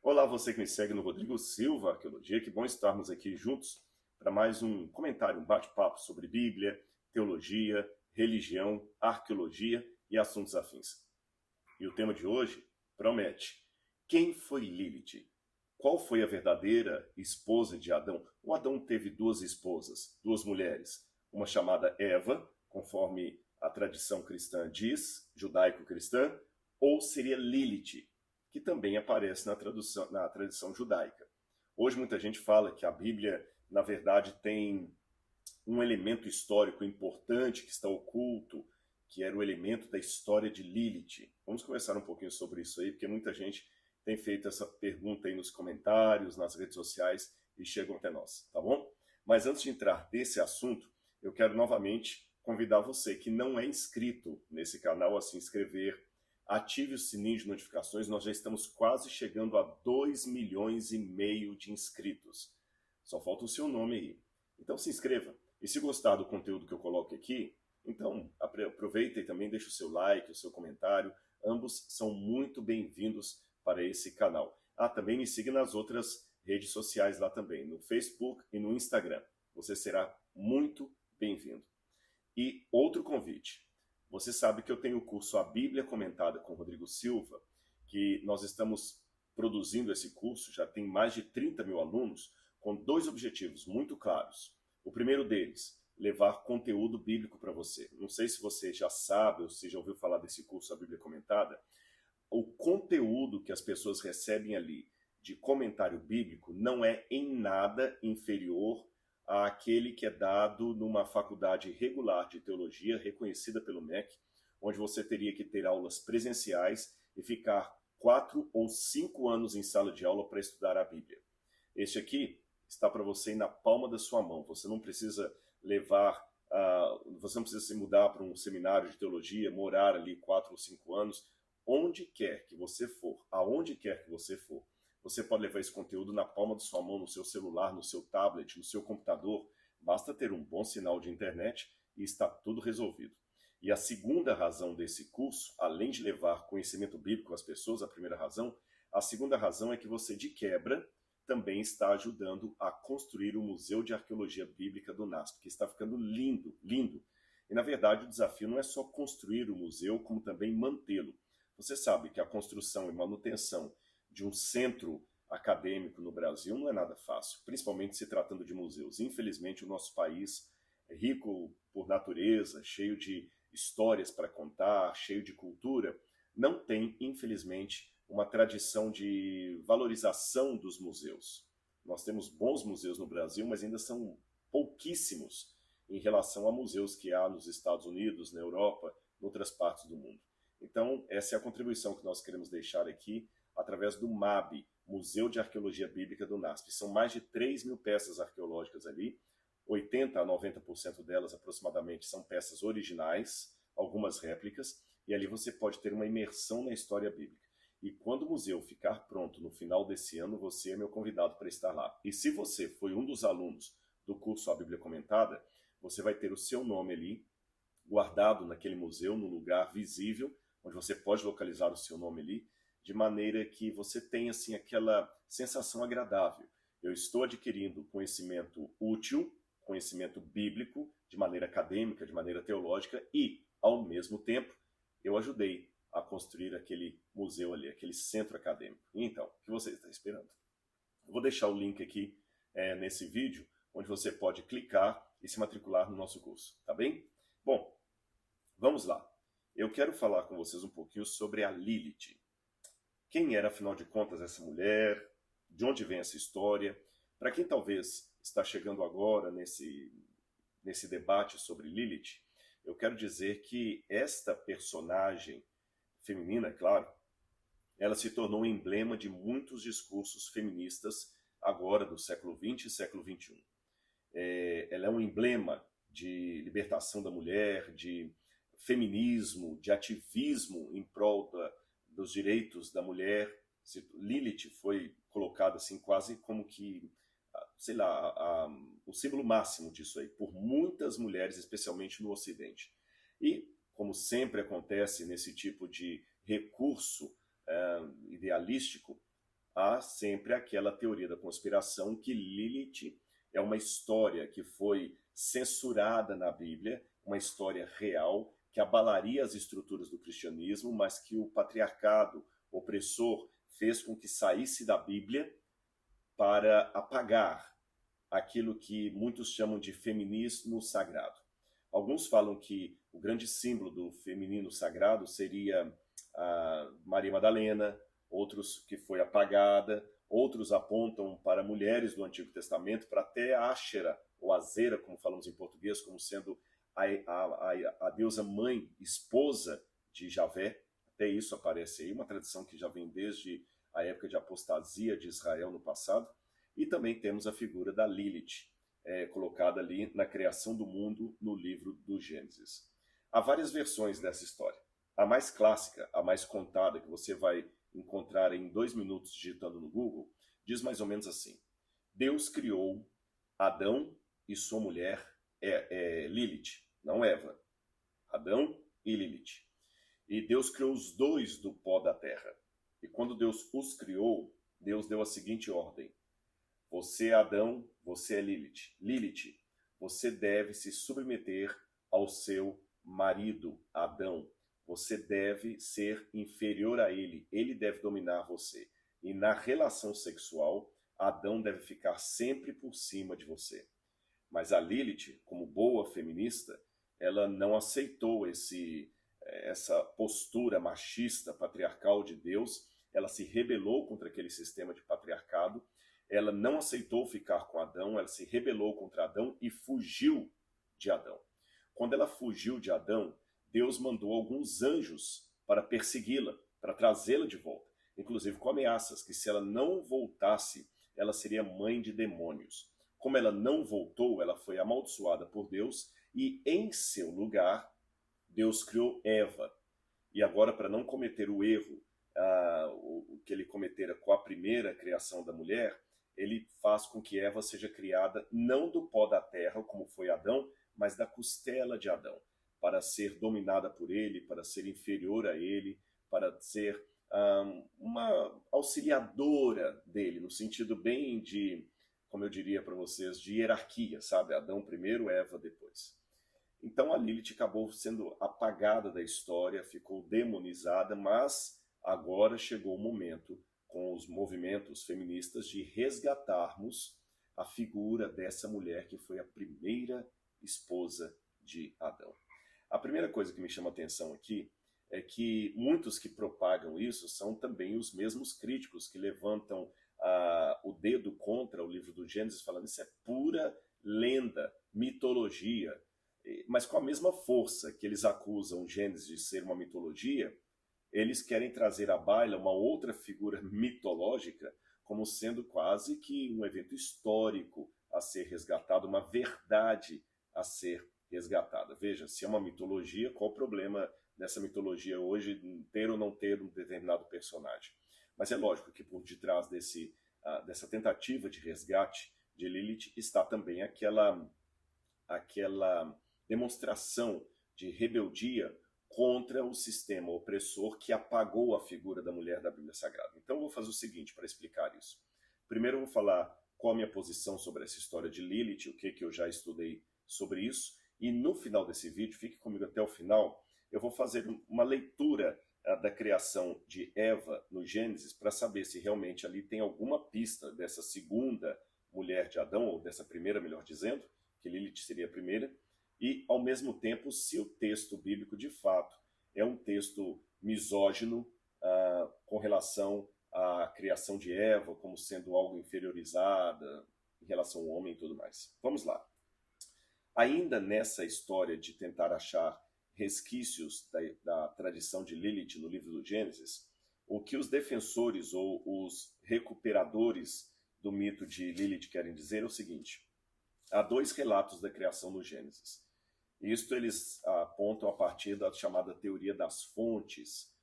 Olá, você que me segue no Rodrigo Silva Arqueologia, que bom estarmos aqui juntos para mais um comentário, um bate-papo sobre Bíblia, teologia, religião, arqueologia e assuntos afins. E o tema de hoje promete: quem foi Lilith? Qual foi a verdadeira esposa de Adão? O Adão teve duas esposas, duas mulheres, uma chamada Eva, conforme a tradição cristã diz, judaico-cristã, ou seria Lilith, que também aparece na tradição judaica. Hoje muita gente fala que a Bíblia, na verdade, tem um elemento histórico importante que está oculto, que era o elemento da história de Lilith. Vamos conversar um pouquinho sobre isso aí, porque muita gente tem feito essa pergunta aí nos comentários, nas redes sociais e chegam até nós, tá bom? Mas antes de entrar nesse assunto, eu quero novamente convidar você que não é inscrito nesse canal a se inscrever, ative o sininho de notificações, nós já estamos quase chegando a 2,5 milhões de inscritos. Só falta o seu nome aí. Então se inscreva. E se gostar do conteúdo que eu coloco aqui, então aproveita e também deixa o seu like, o seu comentário. Ambos são muito bem-vindos para esse canal. Também me siga nas outras redes sociais lá também, no Facebook e no Instagram. Você será muito bem-vindo. E outro convite. Você sabe que eu tenho o curso A Bíblia Comentada com Rodrigo Silva, que nós estamos produzindo esse curso, já tem mais de 30 mil alunos, com dois objetivos muito claros. O primeiro deles, levar conteúdo bíblico para você. Não sei se você já sabe ou se já ouviu falar desse curso A Bíblia Comentada. O conteúdo que as pessoas recebem ali de comentário bíblico não é em nada inferior àquele que é dado numa faculdade regular de teologia, reconhecida pelo MEC, onde você teria que ter aulas presenciais e ficar 4 ou 5 anos em sala de aula para estudar a Bíblia. Este aqui está para você ir na palma da sua mão. Você não precisa você não precisa se mudar para um seminário de teologia, morar ali 4 ou 5 anos. Onde quer que você for, aonde quer que você for, você pode levar esse conteúdo na palma da sua mão, no seu celular, no seu tablet, no seu computador. Basta ter um bom sinal de internet e está tudo resolvido. E a segunda razão desse curso, além de levar conhecimento bíblico às pessoas, a segunda razão é que você, de quebra, também está ajudando a construir o Museu de Arqueologia Bíblica do NASP, que está ficando lindo, lindo. E, na verdade, o desafio não é só construir o museu, como também mantê-lo. Você sabe que a construção e manutenção de um centro acadêmico no Brasil não é nada fácil, principalmente se tratando de museus. Infelizmente, o nosso país é rico por natureza, cheio de histórias para contar, cheio de cultura, não tem, infelizmente, uma tradição de valorização dos museus. Nós temos bons museus no Brasil, mas ainda são pouquíssimos em relação a museus que há nos Estados Unidos, na Europa, em outras partes do mundo. Então, essa é a contribuição que nós queremos deixar aqui através do MAB, Museu de Arqueologia Bíblica do NASP. São mais de 3 mil peças arqueológicas ali, 80 a 90% delas aproximadamente são peças originais, algumas réplicas, e ali você pode ter uma imersão na história bíblica. E quando o museu ficar pronto no final desse ano, você é meu convidado para estar lá. E se você foi um dos alunos do curso A Bíblia Comentada, você vai ter o seu nome ali, guardado naquele museu, num lugar visível, onde você pode localizar o seu nome ali, de maneira que você tenha assim, aquela sensação agradável. Eu estou adquirindo conhecimento útil, conhecimento bíblico, de maneira acadêmica, de maneira teológica, e, ao mesmo tempo, eu ajudei a construir aquele museu ali, aquele centro acadêmico. Então, o que você está esperando? Eu vou deixar o link aqui nesse vídeo, onde você pode clicar e se matricular no nosso curso, tá bem? Bom, vamos lá. Eu quero falar com vocês um pouquinho sobre a Lilith. Quem era, afinal de contas, essa mulher? De onde vem essa história? Para quem talvez está chegando agora nesse debate sobre Lilith, eu quero dizer que esta personagem feminina, é claro, ela se tornou um emblema de muitos discursos feministas agora do século XX e século XXI. Ela é um emblema de libertação da mulher, de feminismo, de ativismo em prol dos direitos da mulher. Lilith foi colocada assim quase como que, sei lá, o símbolo máximo disso aí, por muitas mulheres, especialmente no Ocidente. E, como sempre acontece nesse tipo de recurso idealístico, há sempre aquela teoria da conspiração que Lilith é uma história que foi censurada na Bíblia, uma história real que abalaria as estruturas do cristianismo, mas que o patriarcado opressor fez com que saísse da Bíblia para apagar aquilo que muitos chamam de feminismo sagrado. Alguns falam que o grande símbolo do feminino sagrado seria a Maria Madalena, outros que foi apagada, outros apontam para mulheres do Antigo Testamento, para até a Áshera, ou Azera, como falamos em português, como sendo a deusa mãe, esposa de Javé. Até isso aparece aí, uma tradição que já vem desde a época de apostasia de Israel no passado. E também temos a figura da Lilith, colocada ali na criação do mundo no livro do Gênesis. Há várias versões dessa história. A mais clássica, a mais contada, que você vai encontrar em 2 minutos digitando no Google, diz mais ou menos assim: Deus criou Adão e sua mulher Lilith, não Eva. Adão e Lilith. E Deus criou os dois do pó da terra. E quando Deus os criou, Deus deu a seguinte ordem: você é Adão, você é Lilith. Lilith, você deve se submeter ao seu marido, Adão. Você deve ser inferior a ele. Ele deve dominar você. E na relação sexual, Adão deve ficar sempre por cima de você. Mas a Lilith, como boa feminista, ela não aceitou essa postura machista, patriarcal de Deus. Ela se rebelou contra aquele sistema de patriarcado. Ela não aceitou ficar com Adão, ela se rebelou contra Adão e fugiu de Adão. Quando ela fugiu de Adão, Deus mandou alguns anjos para persegui-la, para trazê-la de volta, inclusive com ameaças, que se ela não voltasse, ela seria mãe de demônios. Como ela não voltou, ela foi amaldiçoada por Deus e, em seu lugar, Deus criou Eva. E agora, para não cometer o erro o que ele cometera com a primeira criação da mulher, ele faz com que Eva seja criada não do pó da terra, como foi Adão, mas da costela de Adão, para ser dominada por ele, para ser inferior a ele, para ser uma auxiliadora dele, no sentido bem de, como eu diria para vocês, de hierarquia, sabe? Adão primeiro, Eva depois. Então a Lilith acabou sendo apagada da história, ficou demonizada, mas agora chegou o momento, com os movimentos feministas, de resgatarmos a figura dessa mulher que foi a primeira esposa de Adão. A primeira coisa que me chama a atenção aqui é que muitos que propagam isso são também os mesmos críticos que levantam o dedo contra o livro do Gênesis, falando isso é pura lenda, mitologia. Mas com a mesma força que eles acusam Gênesis de ser uma mitologia, eles querem trazer à baila uma outra figura mitológica como sendo quase que um evento histórico a ser resgatado, uma verdade a ser resgatada. Veja, se é uma mitologia, qual o problema dessa mitologia hoje ter ou não ter um determinado personagem? Mas é lógico que por detrás dessa tentativa de resgate de Lilith está também aquela demonstração de rebeldia contra o sistema opressor que apagou a figura da mulher da Bíblia Sagrada. Então eu vou fazer o seguinte para explicar isso. Primeiro eu vou falar qual a minha posição sobre essa história de Lilith, o que eu já estudei sobre isso, e no final desse vídeo, fique comigo até o final, eu vou fazer uma leitura da criação de Eva no Gênesis para saber se realmente ali tem alguma pista dessa segunda mulher de Adão, ou dessa primeira, melhor dizendo, que Lilith seria a primeira, e ao mesmo tempo se o texto bíblico de fato é um texto misógino com relação à criação de Eva como sendo algo inferiorizada em relação ao homem e tudo mais. Vamos lá. Ainda nessa história de tentar achar resquícios da tradição de Lilith no livro do Gênesis, o que os defensores ou os recuperadores do mito de Lilith querem dizer é o seguinte: há 2 relatos da criação no Gênesis. Isto eles apontam a partir da chamada teoria das fontes,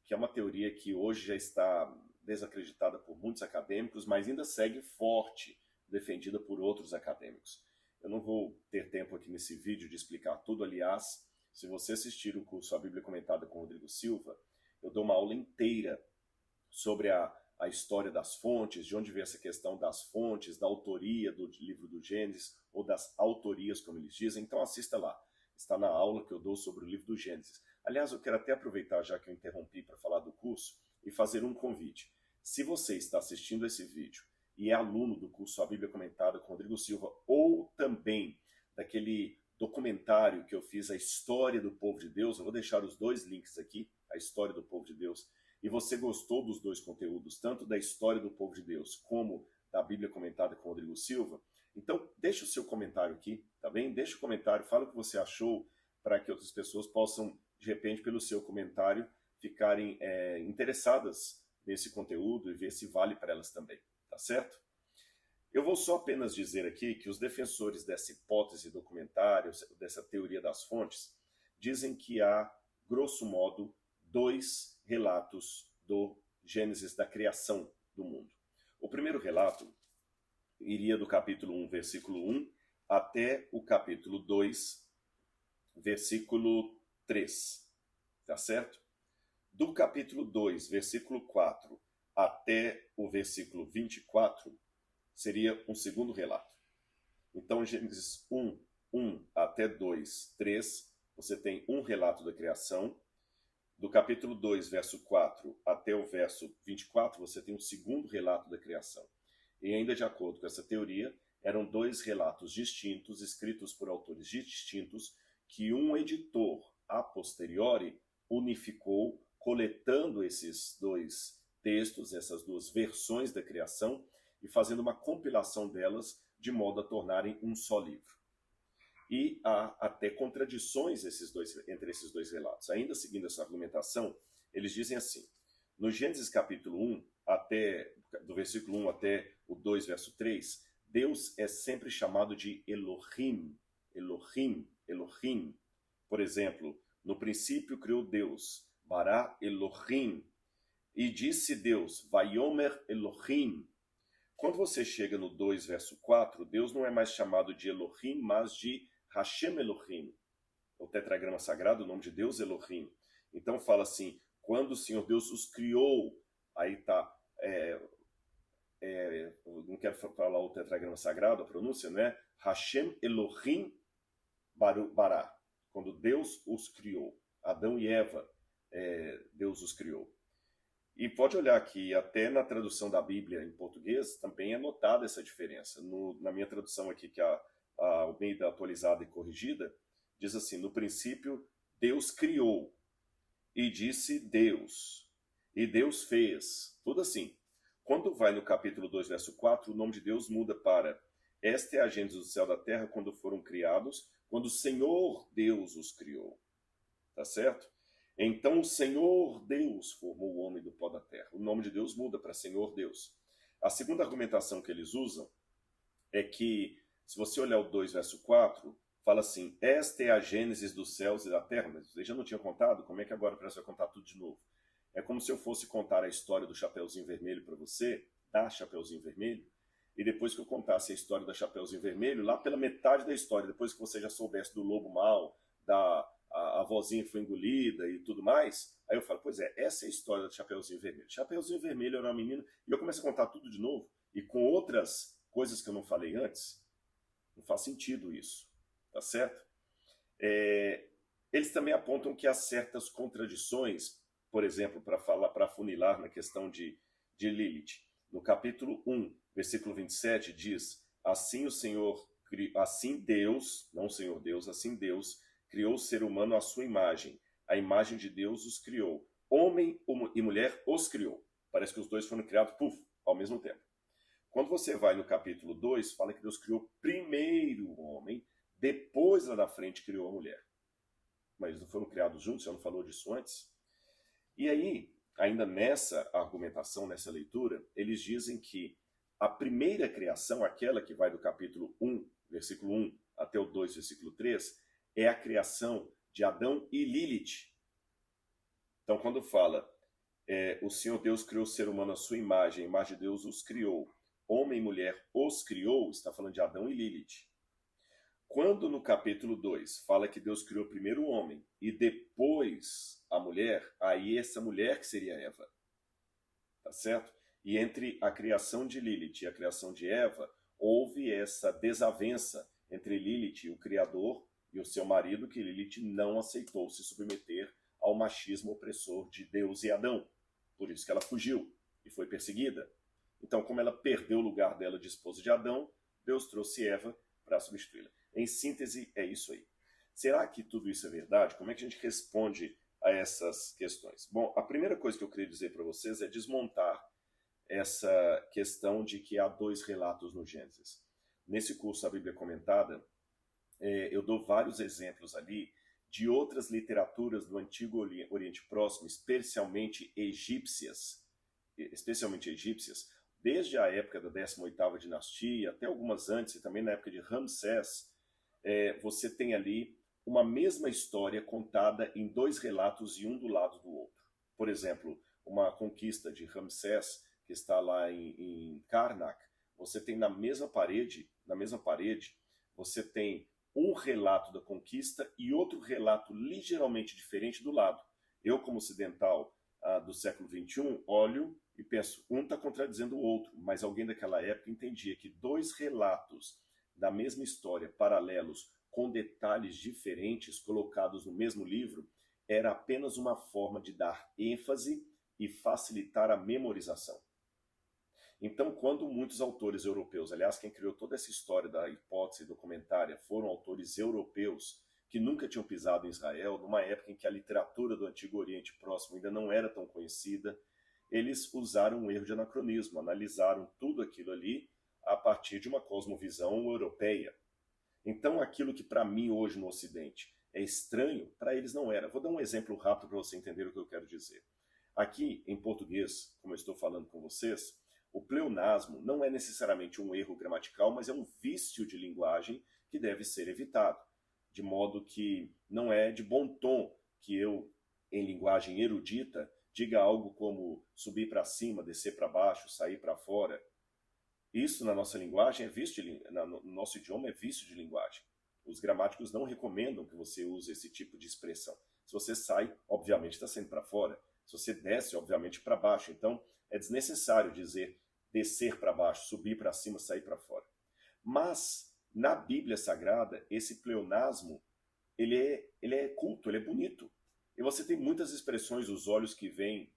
que é uma teoria que hoje já está desacreditada por muitos acadêmicos, mas ainda segue forte, defendida por outros acadêmicos. Eu não vou ter tempo aqui nesse vídeo de explicar tudo, aliás, se você assistir o curso A Bíblia Comentada com Rodrigo Silva, eu dou uma aula inteira sobre a a história das fontes, de onde vem essa questão das fontes, da autoria do livro do Gênesis, ou das autorias, como eles dizem. Então assista lá, está na aula que eu dou sobre o livro do Gênesis. Aliás, eu quero até aproveitar, já que eu interrompi para falar do curso, e fazer um convite. Se você está assistindo esse vídeo e é aluno do curso A Bíblia Comentada com Rodrigo Silva, ou também daquele documentário que eu fiz, A História do Povo de Deus, eu vou deixar os dois links aqui, A História do Povo de Deus, e você gostou dos dois conteúdos, tanto da História do Povo de Deus, como da Bíblia Comentada com Rodrigo Silva, então deixa o seu comentário aqui, tá bem? Deixa o comentário, fala o que você achou, para que outras pessoas possam, de repente, pelo seu comentário, ficarem interessadas nesse conteúdo e ver se vale para elas também, tá certo? Eu vou só apenas dizer aqui que os defensores dessa hipótese documentária, dessa teoria das fontes, dizem que há, grosso modo, 2 relatos do Gênesis, da criação do mundo. O primeiro relato iria do capítulo 1, versículo 1, até o capítulo 2, versículo 3, tá certo? Do capítulo 2, versículo 4, até o versículo 24, seria um segundo relato. Então, Gênesis 1, 1 até 2, 3, você tem um relato da criação. Do capítulo 2, verso 4 até o verso 24, você tem um segundo relato da criação. E ainda de acordo com essa teoria, eram 2 relatos distintos, escritos por autores distintos, que um editor, a posteriori, unificou, coletando esses 2 textos, essas 2 versões da criação, e fazendo uma compilação delas de modo a tornarem um só livro. E há até contradições entre esses 2 relatos. Ainda seguindo essa argumentação, eles dizem assim: no Gênesis capítulo 1, do versículo 1 até o 2, verso 3, Deus é sempre chamado de Elohim, Elohim, Elohim. Por exemplo, no princípio criou Deus, Bará Elohim, e disse Deus, Vaiomer Elohim. Quando você chega no 2, verso 4, Deus não é mais chamado de Elohim, mas de Hashem Elohim. O tetragrama sagrado, o nome de Deus, Elohim. Então fala assim, quando o Senhor Deus os criou, aí está, não quero falar o tetragrama sagrado, a pronúncia, né? Hashem Elohim Bará. Quando Deus os criou. Adão e Eva, Deus os criou. E pode olhar que até na tradução da Bíblia em português também é notada essa diferença. Na minha tradução aqui, que é a Almeida atualizada e corrigida, diz assim, no princípio Deus criou, e disse Deus, e Deus fez, tudo assim. Quando vai no capítulo 2, verso 4, o nome de Deus muda para esta é a gênese do céu e da terra quando foram criados, quando o Senhor Deus os criou. Tá certo? Então o Senhor Deus formou o homem do pó da terra. O nome de Deus muda para Senhor Deus. A segunda argumentação que eles usam é que, se você olhar o 2, verso 4, fala assim, esta é a gênese dos céus e da terra. Mas você já não tinha contado? Como é que agora parece que vai contar tudo de novo? É como se eu fosse contar a história do Chapeuzinho Vermelho para você, da Chapeuzinho Vermelho, e depois que eu contasse a história da Chapeuzinho Vermelho, lá pela metade da história, depois que você já soubesse do lobo mau, a vozinha foi engolida e tudo mais, aí eu falo, pois é, essa é a história do Chapeuzinho Vermelho. Chapeuzinho Vermelho era uma menina, e eu começo a contar tudo de novo, e com outras coisas que eu não falei antes, não faz sentido isso, tá certo? Eles também apontam que há certas contradições, por exemplo, para afunilar na questão de Lilith. No capítulo 1, versículo 27, diz, assim Deus, não o Senhor Deus, assim Deus criou o ser humano à sua imagem. A imagem de Deus os criou. Homem e mulher os criou. Parece que os dois foram criados, ao mesmo tempo. Quando você vai no capítulo 2, fala que Deus criou primeiro o homem, depois lá na frente criou a mulher. Mas eles não foram criados juntos, você não falou disso antes? E aí, ainda nessa argumentação, nessa leitura, eles dizem que a primeira criação, aquela que vai do capítulo 1, versículo 1 até o 2, versículo 3, é a criação de Adão e Lilith. Então, quando fala, o Senhor Deus criou o ser humano à sua imagem, a imagem de Deus os criou, homem e mulher os criou, está falando de Adão e Lilith. Quando no capítulo 2 fala que Deus criou primeiro o homem e depois a mulher, aí essa mulher que seria Eva. Tá certo? E entre a criação de Lilith e a criação de Eva, houve essa desavença entre Lilith e o Criador e o seu marido, que Lilith não aceitou se submeter ao machismo opressor de Deus e Adão. Por isso que ela fugiu e foi perseguida. Então, como ela perdeu o lugar dela de esposa de Adão, Deus trouxe Eva para substituí-la. Em síntese, é isso aí. Será que tudo isso é verdade? Como é que a gente responde a essas questões? Bom, a primeira coisa que eu queria dizer para vocês é desmontar essa questão de que há dois relatos no Gênesis. Nesse curso, a Bíblia Comentada, eu dou vários exemplos ali de outras literaturas do Antigo Oriente Próximo, especialmente egípcias, desde a época da 18ª dinastia, até algumas antes, e também na época de Ramsés, você tem ali uma mesma história contada em dois relatos e um do lado do outro. Por exemplo, uma conquista de Ramsés, que está lá em Karnak, você tem na mesma parede, você tem um relato da conquista e outro relato ligeiramente diferente do lado. Eu, como ocidental do século XXI, olho e penso, um está contradizendo o outro, mas alguém daquela época entendia que dois relatos da mesma história, paralelos, com detalhes diferentes, colocados no mesmo livro, era apenas uma forma de dar ênfase e facilitar a memorização. Então, quando muitos autores europeus, aliás, quem criou toda essa história da hipótese documentária foram autores europeus que nunca tinham pisado em Israel, numa época em que a literatura do Antigo Oriente Próximo ainda não era tão conhecida, eles usaram um erro de anacronismo, analisaram tudo aquilo ali a partir de uma cosmovisão europeia. Então, aquilo que para mim hoje no Ocidente é estranho, para eles não era. Vou dar um exemplo rápido para você entender o que eu quero dizer. Aqui, em português, como eu estou falando com vocês, o pleonasmo não é necessariamente um erro gramatical, mas é um vício de linguagem que deve ser evitado. De modo que não é de bom tom que eu, em linguagem erudita, diga algo como subir para cima, descer para baixo, sair para fora. Isso na nossa linguagem é vício no nosso idioma é vício de linguagem. Os gramáticos não recomendam que você use esse tipo de expressão. Se você sai, obviamente está saindo para fora. Se você desce, obviamente para baixo. Então, é desnecessário dizer descer para baixo, subir para cima, sair para fora. Mas, na Bíblia Sagrada, esse pleonasmo, ele é culto, ele é bonito. E você tem muitas expressões, os olhos que vêm,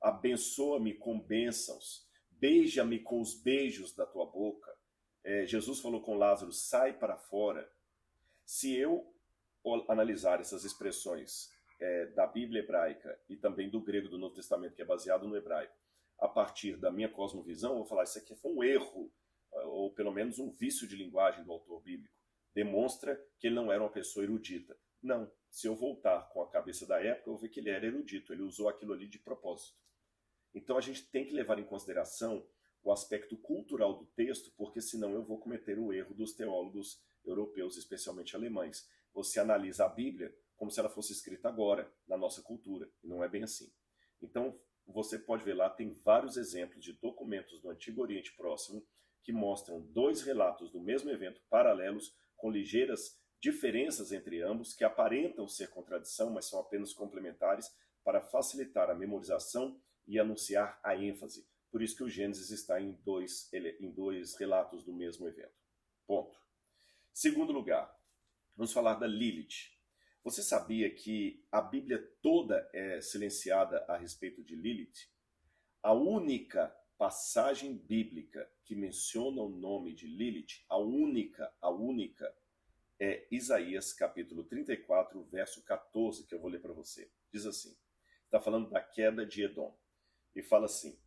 abençoa-me com bênçãos, beija-me com os beijos da tua boca. Jesus falou com Lázaro, sai para fora. Se eu analisar essas expressões da Bíblia hebraica e também do grego do Novo Testamento, que é baseado no hebraico, a partir da minha cosmovisão, eu vou falar, isso aqui foi um erro, ou pelo menos um vício de linguagem do autor bíblico. Demonstra que ele não era uma pessoa erudita. Não, se eu voltar com a cabeça da época, eu vou ver que ele era erudito, ele usou aquilo ali de propósito. Então a gente tem que levar em consideração o aspecto cultural do texto, porque senão eu vou cometer o erro dos teólogos europeus, especialmente alemães. Você analisa a Bíblia como se ela fosse escrita agora, na nossa cultura, e não é bem assim. Então, você pode ver lá, tem vários exemplos de documentos do Antigo Oriente Próximo que mostram dois relatos do mesmo evento, paralelos, com ligeiras diferenças entre ambos, que aparentam ser contradição, mas são apenas complementares para facilitar a memorização e anunciar a ênfase. Por isso que o Gênesis está em dois relatos do mesmo evento. Ponto. Segundo lugar, vamos falar da Lilith. Você sabia que a Bíblia toda é silenciada a respeito de Lilith? A única passagem bíblica que menciona o nome de Lilith, a única, é Isaías capítulo 34, verso 14, que eu vou ler para você. Diz assim, está falando da queda de Edom. E fala assim,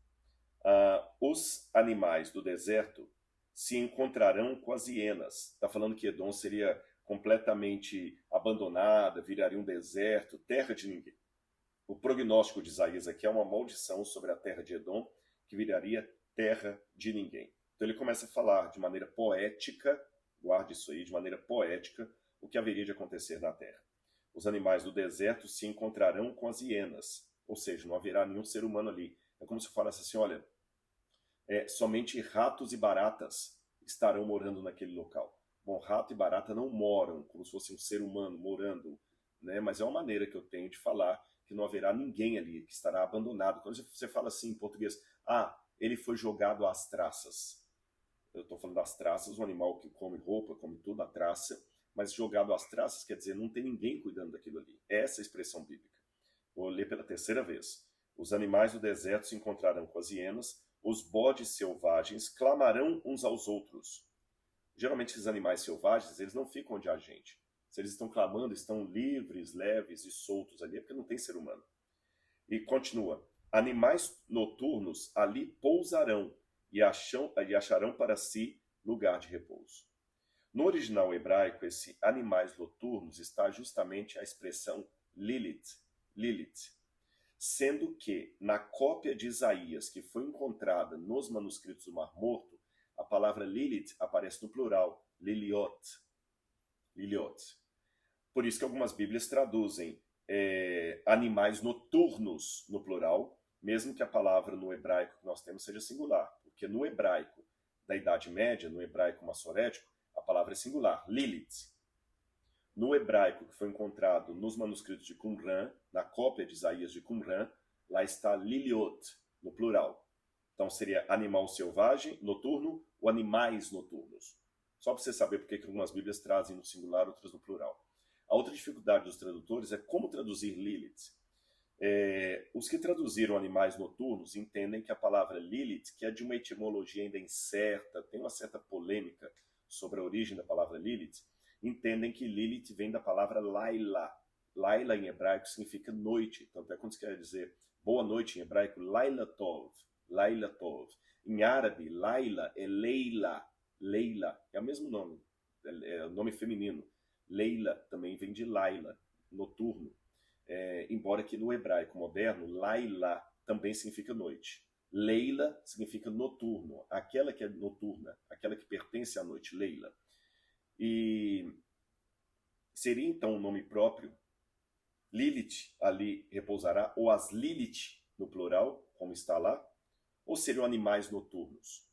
os animais do deserto se encontrarão com as hienas. Está falando que Edom seria completamente abandonada, viraria um deserto, terra de ninguém. O prognóstico de Isaías aqui é uma maldição sobre a terra de Edom, que viraria terra de ninguém. Então ele começa a falar de maneira poética, guarde isso aí, de maneira poética, o que haveria de acontecer na terra. Os animais do deserto se encontrarão com as hienas, ou seja, não haverá nenhum ser humano ali. É como se eu falasse assim, olha, somente ratos e baratas estarão morando naquele local. Bom, rato e barata não moram como se fosse um ser humano morando, né? Mas é uma maneira que eu tenho de falar que não haverá ninguém ali, que estará abandonado. Quando você fala assim em português, ele foi jogado às traças. Eu estou falando das traças, um animal que come roupa, come tudo, a traça, mas jogado às traças quer dizer não tem ninguém cuidando daquilo ali. Essa é a expressão bíblica. Vou ler pela terceira vez. Os animais do deserto se encontrarão com as hienas, os bodes selvagens clamarão uns aos outros. Geralmente esses animais selvagens, eles não ficam onde há gente. Se eles estão clamando, estão livres, leves e soltos ali, é porque não tem ser humano. E continua, animais noturnos ali pousarão e acharão para si lugar de repouso. No original hebraico, esse animais noturnos está justamente a expressão Lilith, sendo que na cópia de Isaías que foi encontrada nos manuscritos do Mar Morto, a palavra Lilith aparece no plural, Liliot. Por isso que algumas Bíblias traduzem animais noturnos no plural, mesmo que a palavra no hebraico que nós temos seja singular, porque no hebraico da Idade Média, no hebraico massorético, a palavra é singular, Lilith. No hebraico que foi encontrado nos manuscritos de Qumran, na cópia de Isaías de Qumran, lá está Liliot, no plural. Então seria animal selvagem, noturno, ou animais noturnos. Só para você saber porque que algumas Bíblias trazem no singular, outras no plural. A outra dificuldade dos tradutores é como traduzir Lilith. Os que traduziram animais noturnos entendem que a palavra Lilith, que é de uma etimologia ainda incerta, tem uma certa polêmica sobre a origem da palavra Lilith, entendem que Lilith vem da palavra Laila. Laila em hebraico significa noite. Tanto é quando se quer dizer boa noite em hebraico, Laila Tov. Laila Tov. Em árabe, Laila é Leila. Leila é o mesmo nome, é o nome feminino. Leila também vem de Laila, noturno. Embora que no hebraico moderno, Laila também significa noite. Leila significa noturno, aquela que é noturna, aquela que pertence à noite, Leila. E seria então um nome próprio. Lilith ali repousará, ou as Lilith no plural, como está lá, ou seriam animais noturnos.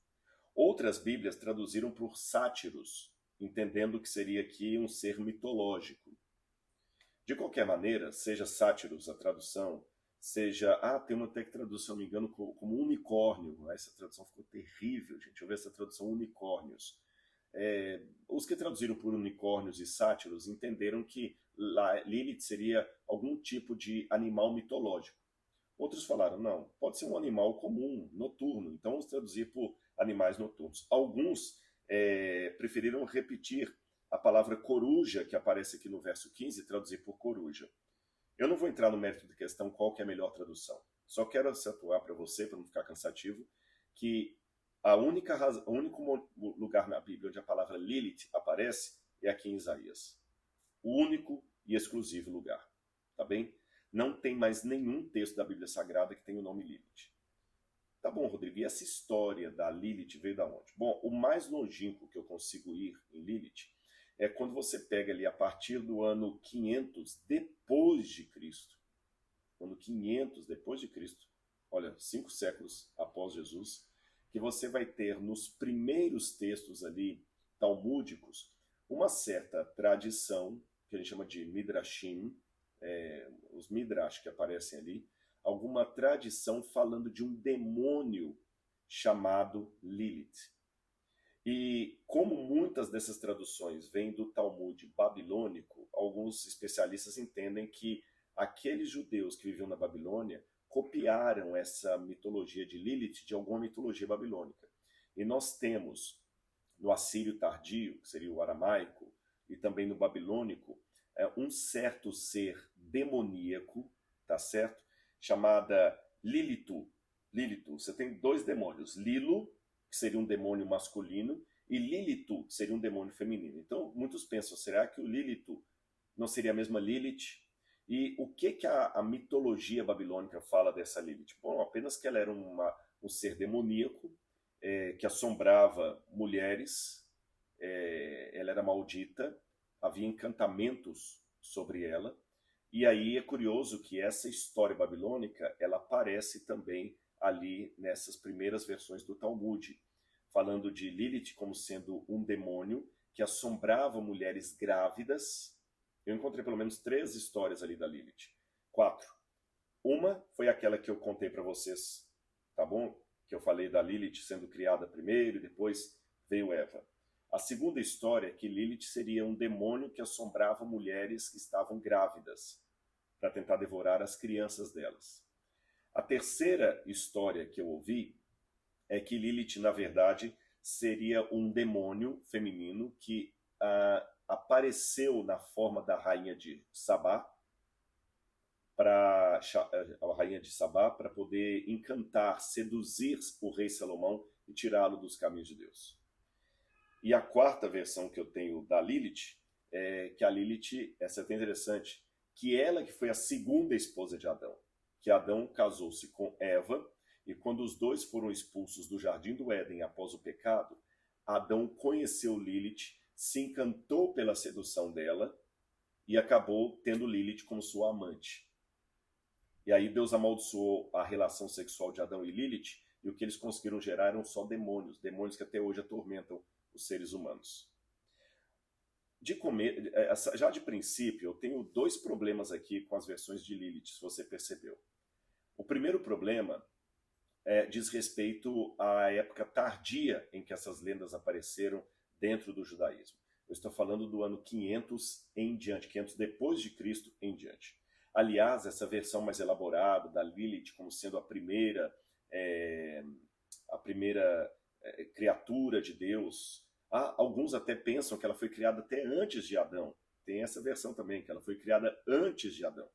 Outras Bíblias traduziram por sátiros, entendendo que seria aqui um ser mitológico. De qualquer maneira, seja sátiros a tradução, seja... tem uma até que traduz, se não me engano, como unicórnio. Essa tradução ficou terrível, gente. Eu vi essa tradução unicórnios. Os que traduziram por unicórnios e sátiros entenderam que Lilith seria algum tipo de animal mitológico. Outros falaram, não, pode ser um animal comum, noturno. Então vamos traduzir por animais noturnos. Alguns preferiram repetir a palavra coruja, que aparece aqui no verso 15, e traduzir por coruja. Eu não vou entrar no mérito da questão qual que é a melhor tradução. Só quero acentuar para você, para não ficar cansativo, que o único lugar na Bíblia onde a palavra Lilith aparece é aqui em Isaías. O único e exclusivo lugar. Tá bem? Não tem mais nenhum texto da Bíblia Sagrada que tenha o nome Lilith. Tá bom, Rodrigo, e essa história da Lilith veio da onde? Bom, o mais longínquo que eu consigo ir em Lilith é quando você pega ali a partir do ano 500 depois de Cristo. Ano 500 depois de Cristo, olha, 5 séculos após Jesus, que você vai ter nos primeiros textos ali talmúdicos uma certa tradição, que a gente chama de Midrashim, os Midrash que aparecem ali, alguma tradição falando de um demônio chamado Lilith. E como muitas dessas traduções vêm do Talmud babilônico, alguns especialistas entendem que aqueles judeus que viviam na Babilônia copiaram essa mitologia de Lilith de alguma mitologia babilônica. E nós temos no assírio tardio, que seria o aramaico, e também no babilônico, um certo ser demoníaco, tá certo? Chamada Lilitu. Você tem dois demônios, Lilo, que seria um demônio masculino, e Lilitu, que seria um demônio feminino. Então, muitos pensam, será que o Lilitu não seria a mesma Lilith? E o que a mitologia babilônica fala dessa Lilith? Bom, apenas que ela era um ser demoníaco, que assombrava mulheres, ela era maldita, havia encantamentos sobre ela, e aí é curioso que essa história babilônica, ela aparece também ali nessas primeiras versões do Talmud, falando de Lilith como sendo um demônio que assombrava mulheres grávidas. Eu encontrei pelo menos 3 histórias ali da Lilith. 4. Uma foi aquela que eu contei para vocês, tá bom? que eu falei da Lilith sendo criada primeiro e depois veio Eva. A segunda história é que Lilith seria um demônio que assombrava mulheres que estavam grávidas para tentar devorar as crianças delas. A terceira história que eu ouvi é que Lilith, na verdade, seria um demônio feminino que apareceu na forma da rainha de Sabá, a rainha de Sabá, para poder encantar, seduzir o rei Salomão e tirá-lo dos caminhos de Deus. E a quarta versão que eu tenho da Lilith é que a Lilith, essa é até interessante, que ela que foi a segunda esposa de Adão, que Adão casou-se com Eva, e quando os dois foram expulsos do Jardim do Éden após o pecado, Adão conheceu Lilith, se encantou pela sedução dela e acabou tendo Lilith como sua amante. E aí Deus amaldiçoou a relação sexual de Adão e Lilith, e o que eles conseguiram gerar eram só demônios, demônios que até hoje atormentam os seres humanos. Já de princípio, eu tenho dois problemas aqui com as versões de Lilith, se você percebeu. O primeiro problema diz respeito à época tardia em que essas lendas apareceram dentro do judaísmo. Eu estou falando do ano 500 em diante, 500 depois de Cristo em diante. Aliás, essa versão mais elaborada da Lilith como sendo a primeira criatura de Deus, alguns até pensam que ela foi criada até antes de Adão. Tem essa versão também, que ela foi criada antes de Adão.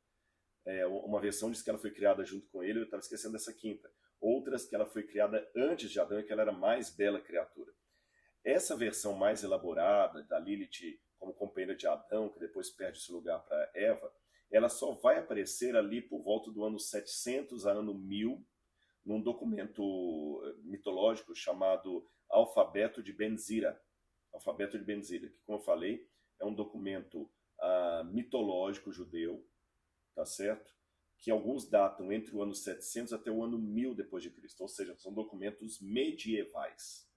Uma versão diz que ela foi criada junto com ele, eu estava esquecendo dessa quinta. Outras que ela foi criada antes de Adão e que ela era a mais bela criatura. Essa versão mais elaborada da Lilith como companheira de Adão, que depois perde esse lugar para Eva, ela só vai aparecer ali por volta do ano 700 a ano 1000, num documento mitológico chamado Alfabeto de Benzira. Alfabeto de Benzira, que, como eu falei, é um documento mitológico judeu, tá certo? Que alguns datam entre o ano 700 até o ano 1000 depois de Cristo, ou seja, são documentos medievais.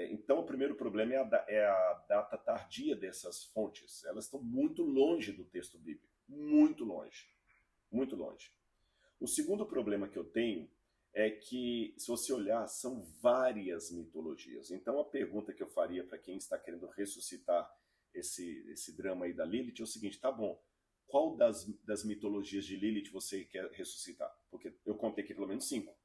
Então, o primeiro problema é a data tardia dessas fontes. Elas estão muito longe do texto bíblico, muito longe. O segundo problema que eu tenho é que, se você olhar, são várias mitologias. Então, a pergunta que eu faria para quem está querendo ressuscitar esse drama aí da Lilith é o seguinte: tá bom, qual das mitologias de Lilith você quer ressuscitar? Porque eu contei aqui pelo menos 5.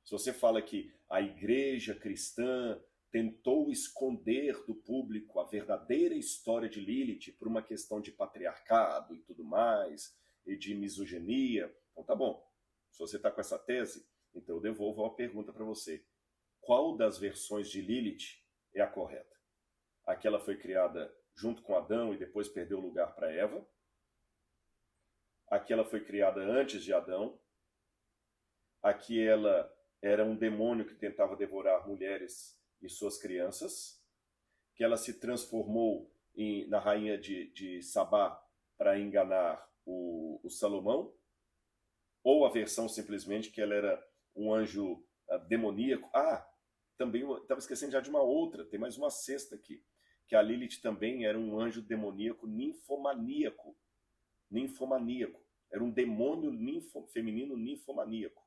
Se você fala que a igreja cristã tentou esconder do público a verdadeira história de Lilith por uma questão de patriarcado e tudo mais, e de misoginia, então tá bom. Se você está com essa tese, então eu devolvo uma pergunta para você. Qual das versões de Lilith é a correta? Aquela foi criada junto com Adão e depois perdeu o lugar para Eva? Aquela foi criada antes de Adão? Aqui ela era um demônio que tentava devorar mulheres e suas crianças, que ela se transformou na rainha de Sabá para enganar o Salomão, ou a versão simplesmente que ela era um anjo demoníaco. Também estava esquecendo já de uma outra, tem mais uma sexta aqui, que a Lilith também era um anjo demoníaco ninfomaníaco. Era um demônio feminino ninfomaníaco.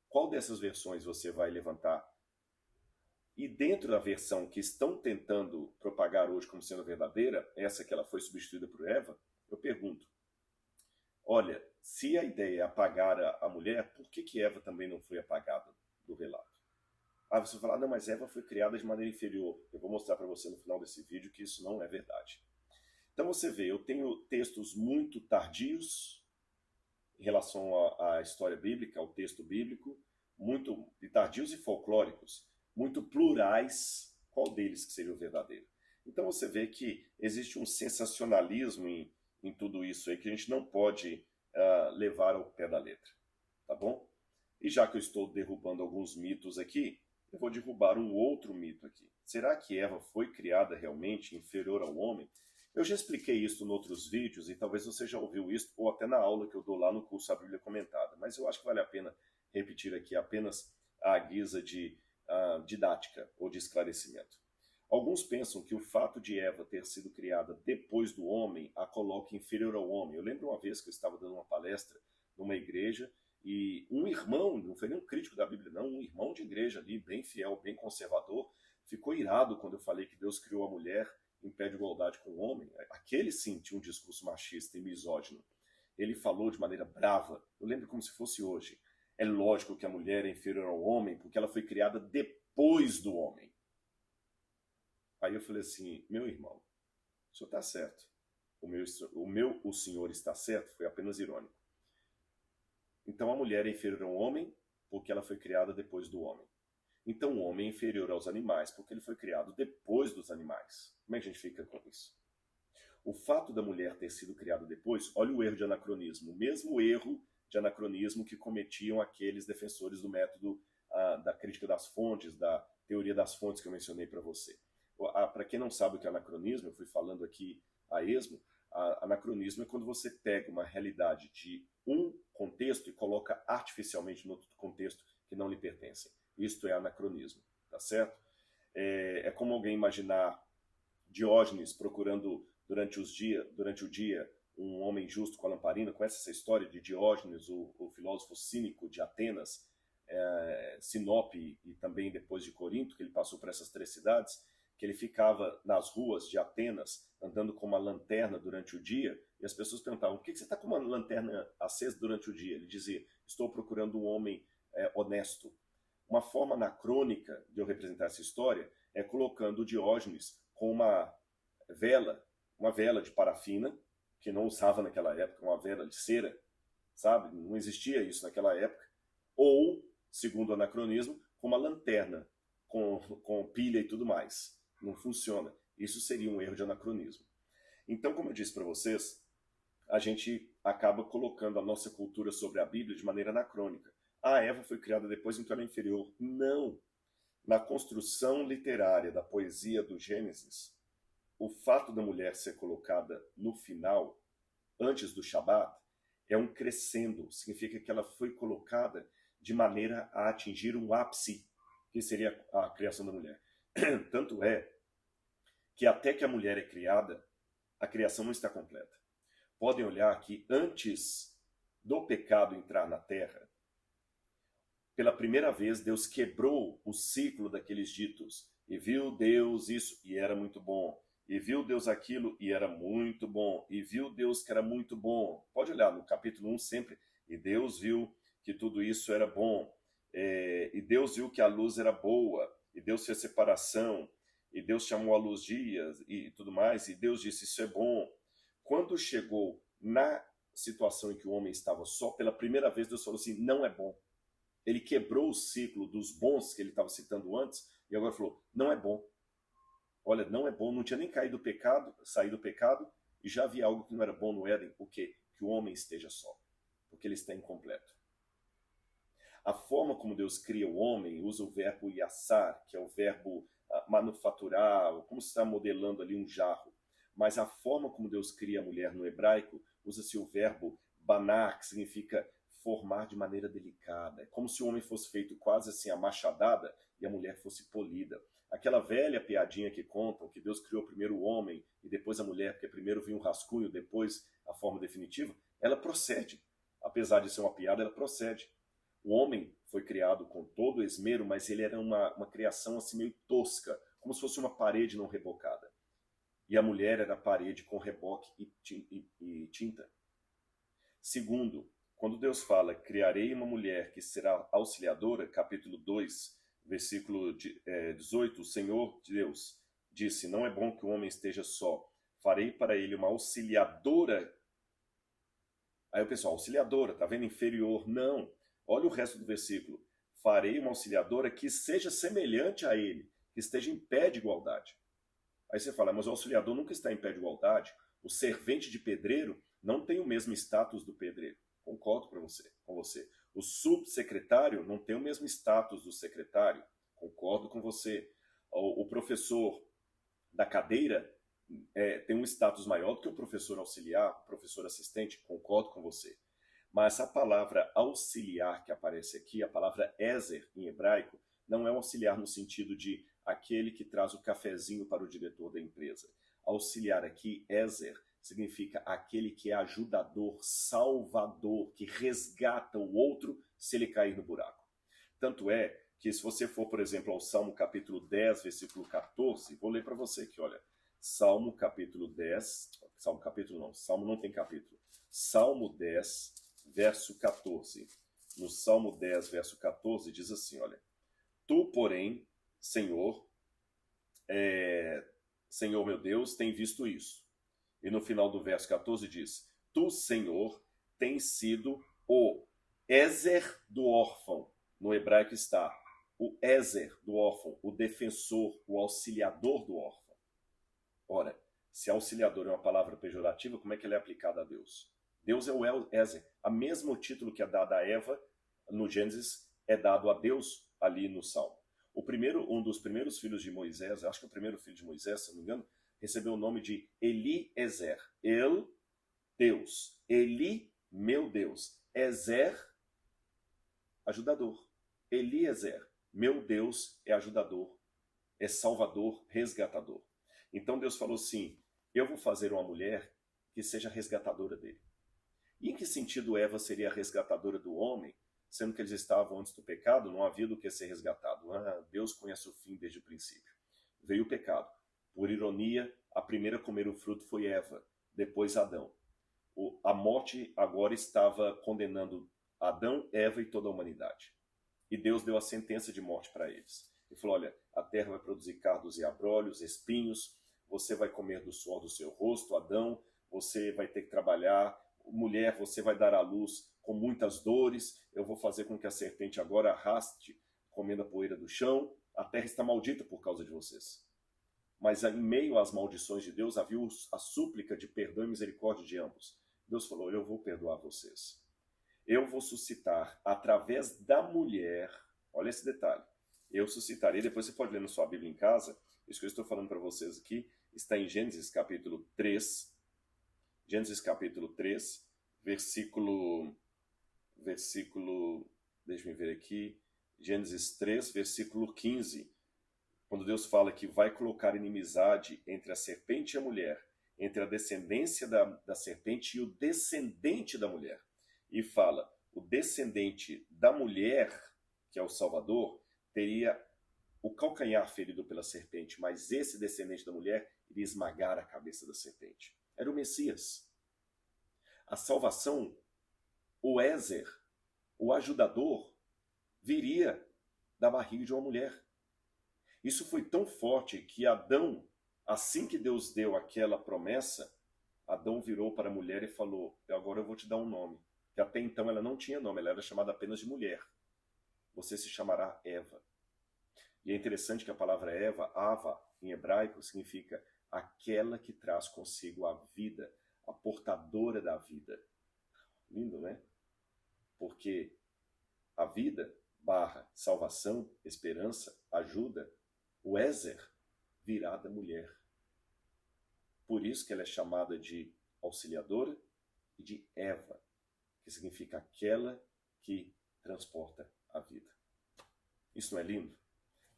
Qual dessas versões você vai levantar? E dentro da versão que estão tentando propagar hoje como sendo verdadeira, essa que ela foi substituída por Eva, eu pergunto, olha, se a ideia é apagar a mulher, por que Eva também não foi apagada do relato? Você vai falar, não, mas Eva foi criada de maneira inferior. Eu vou mostrar para você no final desse vídeo que isso não é verdade. Então você vê, eu tenho textos muito tardios em relação à história bíblica, ao texto bíblico, muito tardios e folclóricos, muito plurais, qual deles que seria o verdadeiro? Então você vê que existe um sensacionalismo em tudo isso aí que a gente não pode levar ao pé da letra, tá bom? E já que eu estou derrubando alguns mitos aqui, eu vou derrubar um outro mito aqui. Será que Eva foi criada realmente inferior ao homem? Eu já expliquei isso em outros vídeos e talvez você já ouviu isso ou até na aula que eu dou lá no curso A Bíblia Comentada, mas eu acho que vale a pena repetir aqui apenas à guisa de didática ou de esclarecimento. Alguns pensam que o fato de Eva ter sido criada depois do homem a coloca inferior ao homem. Eu lembro uma vez que eu estava dando uma palestra numa igreja, e um irmão, não foi nem um crítico da Bíblia, não, um irmão de igreja ali, bem fiel, bem conservador, ficou irado quando eu falei que Deus criou a mulher em pé de igualdade com o homem. Aquele sim tinha um discurso machista e misógino. Ele falou de maneira brava, eu lembro como se fosse hoje. É lógico que a mulher é inferior ao homem porque ela foi criada depois do homem. Aí eu falei assim, meu irmão, o senhor está certo. O senhor está certo foi apenas irônico. Então a mulher é inferior ao homem porque ela foi criada depois do homem. Então o homem é inferior aos animais porque ele foi criado depois dos animais. Como é que a gente fica com isso? O fato da mulher ter sido criada depois, olha o erro de anacronismo, o mesmo erro de anacronismo que cometiam aqueles defensores do método da crítica das fontes, da teoria das fontes que eu mencionei para você. Para quem não sabe o que é anacronismo, eu fui falando aqui a esmo, anacronismo é quando você pega uma realidade de um contexto e coloca artificialmente no outro contexto que não lhe pertencem. Isto é anacronismo, tá certo? É como alguém imaginar Diógenes procurando durante o dia um homem justo com a lamparina. Conhece essa história de Diógenes, o filósofo cínico de Atenas, Sinope e também depois de Corinto, que ele passou por essas 3 cidades, que ele ficava nas ruas de Atenas andando com uma lanterna durante o dia, e as pessoas perguntavam, por que você está com uma lanterna acesa durante o dia? Ele dizia, estou procurando um homem honesto. Uma forma anacrônica de eu representar essa história é colocando Diógenes com uma vela de parafina, que não usava naquela época, uma vela de cera, sabe? Não existia isso naquela época. Ou, segundo o anacronismo, com uma lanterna, com pilha e tudo mais. Não funciona. Isso seria um erro de anacronismo. Então, como eu disse para vocês, a gente acaba colocando a nossa cultura sobre a Bíblia de maneira anacrônica. A Eva foi criada depois, então ela é inferior. Não! Na construção literária da poesia do Gênesis, o fato da mulher ser colocada no final, antes do Shabat, é um crescendo. Significa que ela foi colocada de maneira a atingir um ápice, que seria a criação da mulher. Tanto é que até que a mulher é criada, a criação não está completa. Podem olhar que antes do pecado entrar na terra, pela primeira vez Deus quebrou o ciclo daqueles ditos. E viu Deus isso, e era muito bom. E viu Deus aquilo, e era muito bom. E viu Deus que era muito bom. Pode olhar no capítulo 1 sempre. E Deus viu que tudo isso era bom. E Deus viu que a luz era boa. E Deus fez separação. E Deus chamou a luz dias e tudo mais. E Deus disse, isso é bom. Quando chegou na situação em que o homem estava só, pela primeira vez Deus falou assim, não é bom. Ele quebrou o ciclo dos bons que ele estava citando antes. E agora falou, não é bom. Olha, não é bom, não tinha nem saído do pecado, e já havia algo que não era bom no Éden. O quê? Que o homem esteja só, porque ele está incompleto. A forma como Deus cria o homem, usa o verbo yassar, que é o verbo manufaturar, como se está modelando ali um jarro. Mas a forma como Deus cria a mulher no hebraico, usa-se o verbo banar, que significa formar de maneira delicada. É como se o homem fosse feito quase assim a machadada e a mulher fosse polida. Aquela velha piadinha que contam que Deus criou primeiro o homem e depois a mulher, porque primeiro vinha um rascunho, depois a forma definitiva, ela procede. Apesar de ser uma piada, ela procede. O homem foi criado com todo esmero, mas ele era uma criação assim meio tosca, como se fosse uma parede não rebocada. E a mulher era a parede com reboque e tinta. Segundo, quando Deus fala, criarei uma mulher que será auxiliadora, capítulo 2, versículo 18, o Senhor Deus disse, não é bom que o homem esteja só, farei para ele uma auxiliadora. Aí o pessoal, auxiliadora, tá vendo? Inferior. Não. Olha o resto do versículo. Farei uma auxiliadora que seja semelhante a ele, que esteja em pé de igualdade. Aí você fala, mas o auxiliador nunca está em pé de igualdade. O servente de pedreiro não tem o mesmo status do pedreiro. Concordo com você. O subsecretário não tem o mesmo status do secretário. Concordo com você. O professor da cadeira tem um status maior do que o professor auxiliar, o professor assistente. Concordo com você. Mas a palavra auxiliar que aparece aqui, a palavra ezer em hebraico, não é um auxiliar no sentido de aquele que traz o cafezinho para o diretor da empresa. Auxiliar aqui, ezer, significa aquele que é ajudador, salvador, que resgata o outro se ele cair no buraco. Tanto é que se você for, por exemplo, ao Salmo capítulo 10, versículo 14, vou ler para você aqui, olha. Salmo capítulo 10, Salmo não tem capítulo. Salmo 10, verso 14. No Salmo 10, verso 14, diz assim, olha. Tu, porém, Senhor meu Deus, tem visto isso. E no final do verso 14 diz, tu, Senhor, tens sido o Ezer do órfão. No hebraico está o Ezer do órfão, o defensor, o auxiliador do órfão. Ora, se auxiliador é uma palavra pejorativa, como é que ela é aplicada a Deus? Deus é o Ezer. O mesmo título que é dado a Eva no Gênesis é dado a Deus ali no Salmo. Um dos primeiros filhos de Moisés, acho que o primeiro filho de Moisés, se não me engano, recebeu o nome de Eliezer. Deus. Eli, meu Deus. Ezer, ajudador. Eliezer, meu Deus, é ajudador, é salvador, resgatador. Então Deus falou assim, eu vou fazer uma mulher que seja resgatadora dele. E em que sentido Eva seria a resgatadora do homem, sendo que eles estavam antes do pecado, não havia do que ser resgatado. Deus conhece o fim desde o princípio. Veio o pecado. Por ironia, a primeira a comer o fruto foi Eva, depois Adão. A morte agora estava condenando Adão, Eva e toda a humanidade. E Deus deu a sentença de morte para eles. Ele falou, olha, a terra vai produzir cardos e abrolhos, espinhos, você vai comer do suor do seu rosto, Adão, você vai ter que trabalhar, mulher, você vai dar à luz com muitas dores, eu vou fazer com que a serpente agora arraste, comendo a poeira do chão, a terra está maldita por causa de vocês. Mas em meio às maldições de Deus, havia a súplica de perdão e misericórdia de ambos. Deus falou, eu vou perdoar vocês. Eu vou suscitar através da mulher, olha esse detalhe, eu suscitarei, depois você pode ler na sua Bíblia em casa, isso que eu estou falando para vocês aqui, está em Gênesis capítulo 3, versículo, deixa eu ver aqui, Gênesis 3, versículo 15, quando Deus fala que vai colocar inimizade entre a serpente e a mulher, entre a descendência da serpente e o descendente da mulher. E fala, o descendente da mulher, que é o Salvador, teria o calcanhar ferido pela serpente, mas esse descendente da mulher iria esmagar a cabeça da serpente. Era o Messias. A salvação, o Ezer, o ajudador, viria da barriga de uma mulher. Isso foi tão forte que Adão, assim que Deus deu aquela promessa, Adão virou para a mulher e falou, agora eu vou te dar um nome. Que até então ela não tinha nome, ela era chamada apenas de mulher. Você se chamará Eva. E é interessante que a palavra Eva, Ava, em hebraico, significa aquela que traz consigo a vida, a portadora da vida. Lindo, né? Porque a vida, salvação, esperança, ajuda, o Ezer virá da mulher. Por isso que ela é chamada de auxiliadora e de Eva, que significa aquela que transporta a vida. Isso não é lindo?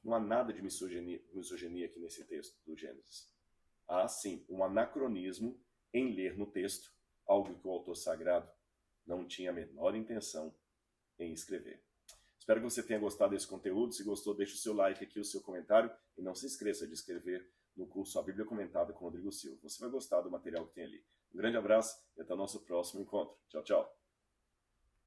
Não há nada de misoginia aqui nesse texto do Gênesis. Há, sim, um anacronismo em ler no texto algo que o autor sagrado não tinha a menor intenção em escrever. Espero que você tenha gostado desse conteúdo. Se gostou, deixe o seu like aqui, o seu comentário. E não se esqueça de escrever no curso A Bíblia Comentada com Rodrigo Silva. Você vai gostar do material que tem ali. Um grande abraço e até o nosso próximo encontro. Tchau, tchau.